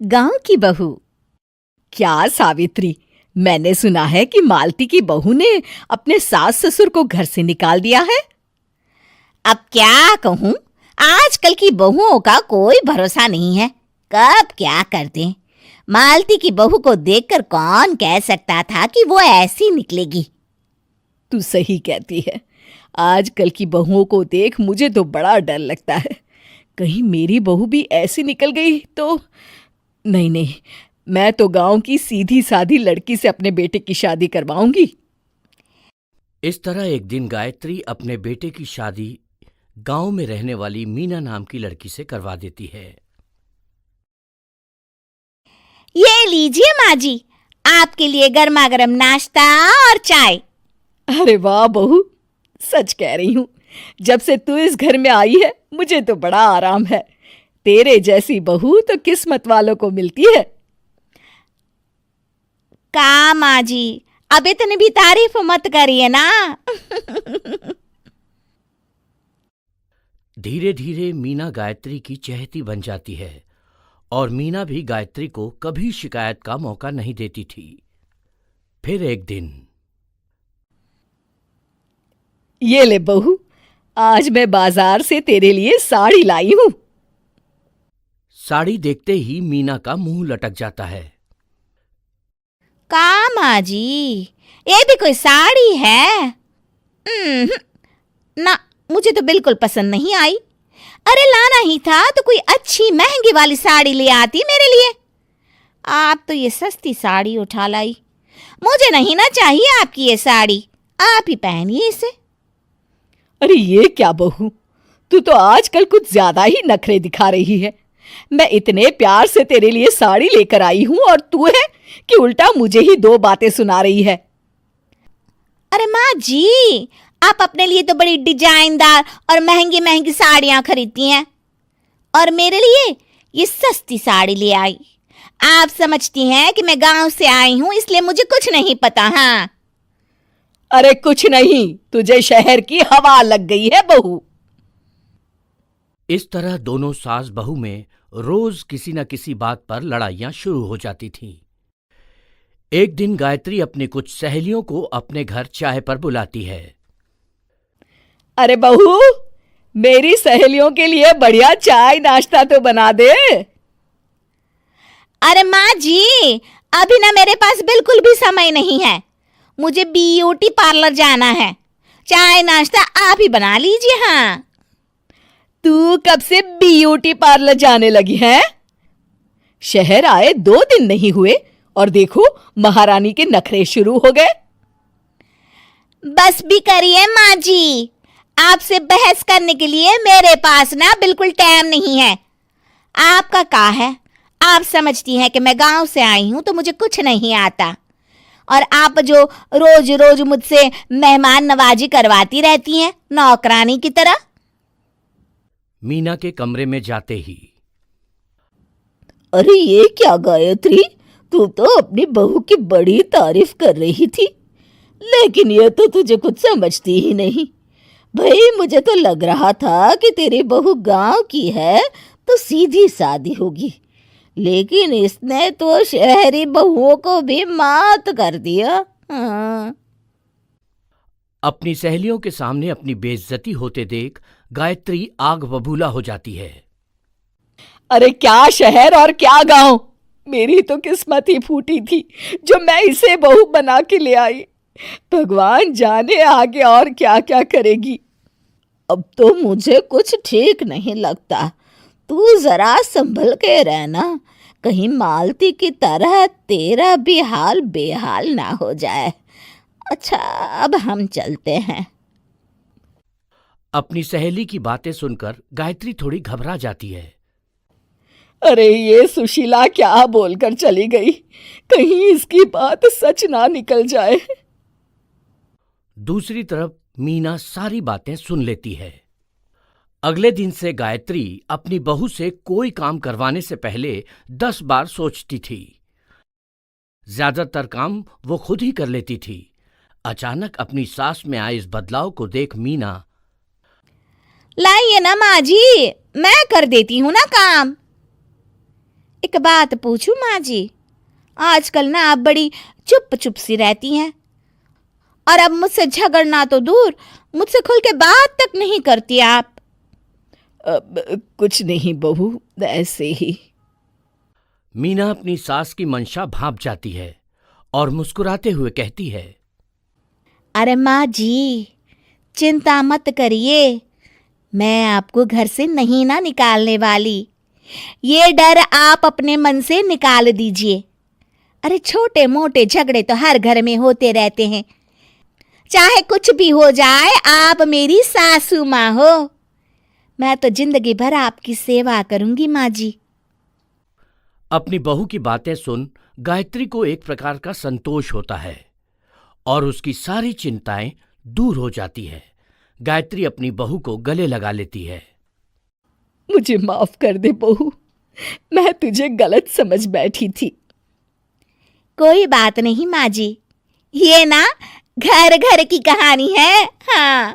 गांव की बहू। क्या सावित्री, मैंने सुना है कि मालती की बहू ने अपने सास ससुर को घर से निकाल दिया है। अब क्या कहूं, आजकल की बहुओं का कोई भरोसा नहीं है, कब क्या कर दें। मालती की बहू को देखकर कौन कह सकता था कि वो ऐसी निकलेगी। तू सही कहती है। आजकल की बहुओं को देख मुझे तो बड़ा डर लगता है। कहीं मेरी बहू भी ऐसी निकल गई तो। नहीं नहीं, मैं तो गांव की सीधी सादी लड़की से अपने बेटे की शादी करवाऊंगी। इस तरह एक दिन गायत्री अपने बेटे की शादी गांव में रहने वाली मीना नाम की लड़की से करवा देती है। ये लीजिए माँ जी, आपके लिए गर्मा गर्म नाश्ता और चाय। अरे वाह बहू, सच कह रही हूँ, जब से तू इस घर में आई है मुझे तो बड़ा आराम है। तेरे जैसी बहू तो किस्मत वालों को मिलती है। का माँ जी, अब इतनी भी तारीफ मत करिए ना। धीरे धीरे मीना गायत्री की चहेती बन जाती है और मीना भी गायत्री को कभी शिकायत का मौका नहीं देती थी। फिर एक दिन, ये ले बहू, आज मैं बाजार से तेरे लिए साड़ी लाई हूं। साड़ी देखते ही मीना का मुंह लटक जाता है। का माँ जी, ये भी कोई साड़ी है? ना, मुझे तो बिल्कुल पसंद नहीं आई। अरे लाना ही था तो कोई अच्छी महंगी वाली साड़ी ले आती मेरे लिए। आप तो ये सस्ती साड़ी उठा लाई। मुझे नहीं ना चाहिए आपकी ये साड़ी, आप ही पहनिए इसे। अरे ये क्या बहू, तू तो आजकल कुछ ज्यादा ही नखरे दिखा रही है। मैं इतने प्यार से तेरे लिए साड़ी लेकर आई हूं और तू है कि उल्टा मुझे ही दो बातें सुना रही है। अरे माँ जी, आप अपने लिए तो बड़ी डिजाइनदार और महंगी महंगी साड़ियां खरीदती हैं और मेरे लिए ये सस्ती साड़ी ले आई। आप समझती हैं कि मैं गांव से आई हूं इसलिए मुझे कुछ नहीं पता। हाँ, अरे कुछ नहीं, तुझे शहर की हवा लग गई है बहू। इस तरह दोनों सास बहू में रोज किसी न किसी बात पर लड़ाइयां शुरू हो जाती थीं। एक दिन गायत्री अपनी कुछ सहेलियों को अपने घर चाय पर बुलाती है। अरे बहू, मेरी सहेलियों के लिए बढ़िया चाय नाश्ता तो बना दे। अरे माँ जी, अभी ना मेरे पास बिल्कुल भी समय नहीं है। मुझे ब्यूटी पार्लर जाना है। चाय नाश्ता आप ही बना लीजिए। हाँ, तू कब से ब्यूटी पार्लर जाने लगी है? शहर आए 2 दिन नहीं हुए और देखो महारानी के नखरे शुरू हो गए। बस भी करिए माँ जी, आपसे बहस करने के लिए मेरे पास ना बिल्कुल टाइम नहीं है। आपका क्या है, आप समझती हैं कि मैं गांव से आई हूं तो मुझे कुछ नहीं आता, और आप जो रोज रोज मुझसे मेहमान नवाजी करवाती रहती हैं नौकरानी की तरह। मीना के कमरे में जाते ही, अरे ये क्या गायत्री, तू तो अपनी बहू की बड़ी तारीफ कर रही थी, लेकिन ये तो तुझे कुछ समझती ही नहीं। भाई मुझे तो लग रहा था कि तेरी बहू गांव की है तो सीधी सादी होगी, लेकिन इसने तो शहरी बहुओं को भी मात कर दिया। हाँ। अपनी सहेलियों के सामने अपनी बेइज्जती होते देख गायत्री आग बबूला हो जाती है। अरे क्या शहर और क्या गांव, मेरी तो किस्मत ही फूटी थी जो मैं इसे बहू बना के ले आई। भगवान जाने आगे और क्या क्या करेगी। अब तो मुझे कुछ ठीक नहीं लगता। तू जरा संभल के रहना, कहीं मालती की तरह तेरा भी हाल बेहाल ना हो जाए। अच्छा, अब हम चलते हैं। अपनी सहेली की बातें सुनकर गायत्री थोड़ी घबरा जाती है। अरे ये सुशीला क्या बोलकर चली गई, कहीं इसकी बात सच ना निकल जाए। दूसरी तरफ मीना सारी बातें सुन लेती है। अगले दिन से गायत्री अपनी बहू से कोई काम करवाने से पहले 10 बार सोचती थी। ज्यादातर काम वो खुद ही कर लेती थी। अचानक अपनी सास में आए इस बदलाव को देख मीना, लाइए ना माँ जी, मैं कर देती हूँ ना काम। एक बात पूछूं माँ जी, आजकल ना आप बड़ी चुप चुप सी रहती हैं और अब मुझसे झगड़ना तो दूर, मुझसे खुल के बात तक नहीं करती आप। कुछ नहीं बहू, ऐसे ही। मीना अपनी सास की मंशा भांप जाती है और मुस्कुराते हुए कहती है, अरे माँ जी, चिंता मत करिए, मैं आपको घर से नहीं ना निकालने वाली। ये डर आप अपने मन से निकाल दीजिए। अरे छोटे मोटे झगड़े तो हर घर में होते रहते हैं, चाहे कुछ भी हो जाए, आप मेरी सासू माँ हो। मैं तो जिंदगी भर आपकी सेवा करूंगी माँ जी। अपनी बहू की बातें सुन गायत्री को एक प्रकार का संतोष होता है और उसकी सारी चिंताएं दूर हो जाती है। गायत्री अपनी बहू को गले लगा लेती है। मुझे माफ कर दे बहू, मैं तुझे गलत समझ बैठी थी। कोई बात नहीं माँ जी, ये ना घर घर की कहानी है। हाँ,